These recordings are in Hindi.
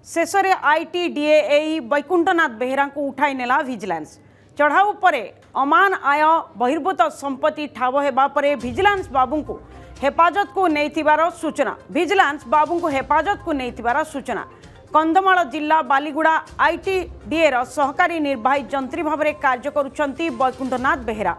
शेष में आईटीडीए वैकुंठनाथ बेहेरा को उठाई नेला विजिलेंस। चढ़ाऊ पर अमान आय बहिर्भूत संपत्ति ठाब हेबा परे विजिलेंस बाबू को हेफाजत को नैथिबार सूचना। विजिलेंस बाबू को हेफाजत को नैथिबार सूचना। कंधमाल जिला बालीगुड़ा आईटीडीए सहकारी निर्वाही जंत्री भाव में कार्य करुछंती वैकुंठनाथ बेहेरा।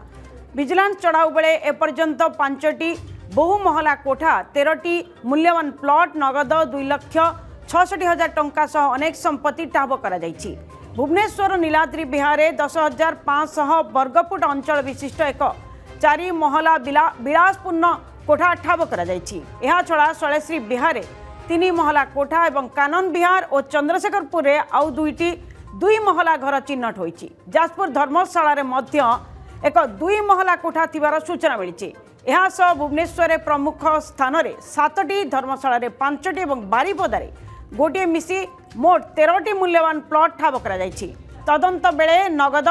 विजिलेंस चढ़ाऊ बेले एपर्यंत 5टी बहुमहला कोठा 13टी मूल्यवान प्लॉट नगद 2,66,000 टंका सह अनेक संपत्ति ठाब करा जायछि। भुवनेश्वर नीलाद्री विहार 10,500 वर्गफुट अंचल विशिष्ट एक 4 महला विलासपूर्ण कोठा ठाब करा जायछि। एहा छड़ा शैलेश्री विहार 3 महला कोठा एवं कानन विहार और चंद्रशेखरपुर रे आउ 2 महला घर चिन्हट होइछि। जाजपुर धर्मशाला रे मध्य एक 2 महला कोठा थिबार सूचना मिली। यह सह भुवनेश्वर प्रमुख स्थान में 7टी धर्मशाला 5टी और बारिपदा गोटे मिसी मोट 13टी मूल्यवान प्लॉट ठाब करा जायछि। तदंत बेले नगद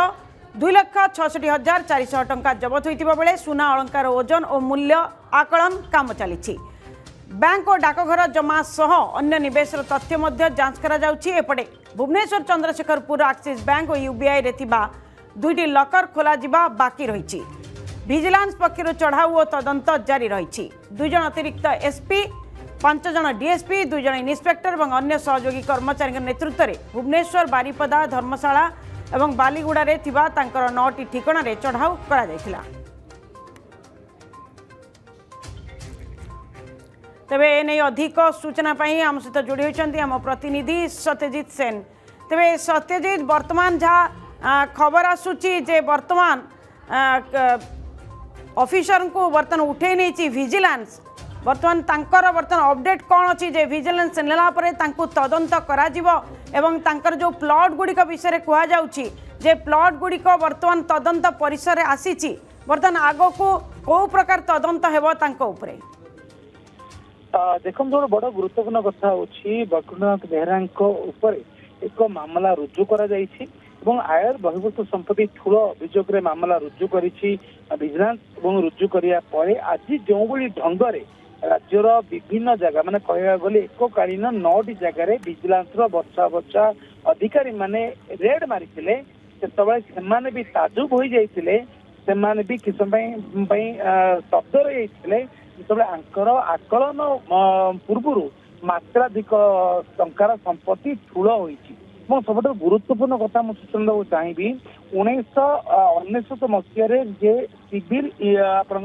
2,66,400 टंका जबत होइतिबा बेले सुना अलंकार ओजन और मूल्य आकलन काम चली। बैंक और डाकघर जमा सह अन्य निवेशर तथ्य मध्य जांच करा जाउछि। एपटे भुवनेश्वर चंद्रशेखरपुर एक्सिस बैंक और यूबीआई रे थिबा 2टी लकर खोला जिबा बाकी रहिछि। विजिलेंस पक्षर चढ़ाऊ और तदंत जारी रही। 2 जन अतिरिक्त एसपी 5 जन डीएसपी 2 जन इन्स्पेक्टर और अन्य सहयोगी कर्मचारी नेतृत्व में भुवनेश्वर बारिपदा धर्मशाला और बालीगुड़ा रे थिबा तांकर 9टी ठिकाना रे चढ़ाऊ करा जायथिला। तेबे एने अधिक सूचना पाई आम सहित जोड़ी होइछन्ती आम प्रतिनिधि सत्यजित सेन। तेबे सत्यजित वर्तमान जहाँ खबर आसुची जे वर्तमान ऑफिसर को बर्तन उठे नहीं विजिलेंस बर्तमान तांकर बर्तन अपडेट कौन अच्छी जे विजिलेंस नेला परे तांको तदंत करा जिवो एवं तांकर जो प्लॉट गुड़िक विषय कह जाउची जे प्लॉट गुड़िक बर्तमान तदंत परिसर आसीची बर्तमान आगो को कौ प्रकार तदंत हेबो तांको उपरे। देखम बड़ गुरुत्वपूर्ण कथा होची वैकुंठनाथ बेहेरा ऊपर एक मामला रुजु करा जायछि এবং আয়ের বহির্ভূত সম্পত্তি ঠুল অভিযোগে মামলা রুজু করেছি ভিজিলান্স এবং রুজু করিয়া পরে আজি যেভাবে ঢঙ্গরে রাজ্যর বিভিন্ন জায়গা মানে কহিবা গলে এককালীন 9টি জায়গায় ভিজিলান্সর বর্ষা বর্ষা অধিকারী মানে রেড মারিଥିଲେ সেতবে সেমানে भी ताजुब हो जाइथिले সেমানে भी কিছু ପାଇଁ শব্দ রইছিলে যেতবে আঙ্কর আকলন পূর্বরু মাত্রাধিক টঙ্কাৰ সম্পত্তি ঠুল হইছি। सब गुरुत्वपूर्ण कथा मुझे सूचना देना चाहिए 1999 मसीह जे सिविल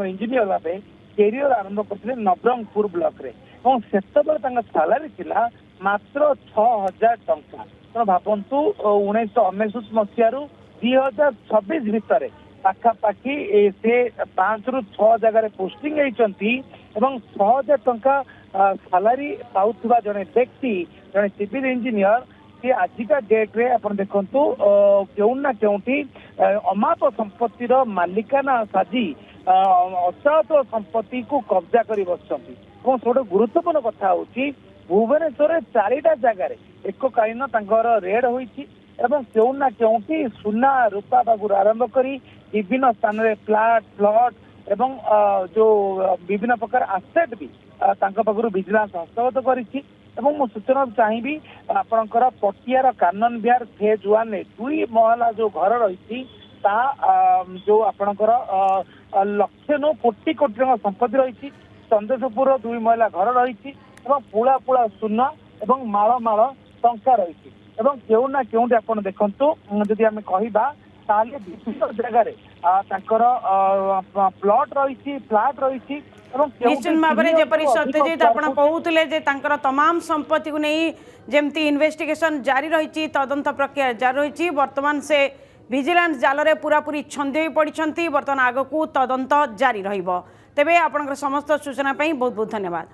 इंजीनियर भाव कैरियर आरंभ करते नवरंगपुर ब्लॉक रे से सालारी थिला मात्र 6,000 टंका। तो भावतु 1999 मसीह 2026 भितर पाखापाखि से 5 ରୁ 6 जगह पोस्टिंग होती 6,000 टंका सालारी पाउथुवा जने व्यक्ति जने सिविल इंजीनियर आजिका डेट रे अपन देखंतु केउ ना केउठी अमाप संपत्ति रो मालिकाना साजी अचात संपत्ति को कब्जा करी बसछंती। सबसे गुरुत्वपूर्ण कथा होची भुवनेश्वर 4टा जगह एककालीन तांकर रेड होईची एवं केउ ना केउठी सुना रूपा बागुर आरंभ करी विभिन्न स्थान रे प्लॉट एवं जो विभिन्न प्रकार आसेट भी तांका पाखरु विजिलेंस हस्तगत करिछि। एवं मु सूचना चाहिए आपणकर पटियार कानन विहार फेज 1 2 महला जो घर रही जो आपणकर 1,00,000 कोटी कोटी संपत्ति रही चंद्रशेखरपुर 2 महला घर रही पुला पुला सुना एवं माल माल टंका रही केउ ना केउठी आपण देखंतु जदि आमे कहिबा ताले विभिन्न जगह प्लॉट रही फ्लैट रही निश्चित भाव में जपरी सत्यजित आप कहते तमाम संपत्ति को नहीं जमती इन्वेस्टिगेशन जारी रही तदंत प्रक्रिया जारी रही वर्तमान से विजिलेंस जाल में पूरापूरी छंदी पड़ी बर्तमान आग को तदंत जारी रही तेबे आपनकर समस्त सूचना बहुत बहुत धन्यवाद।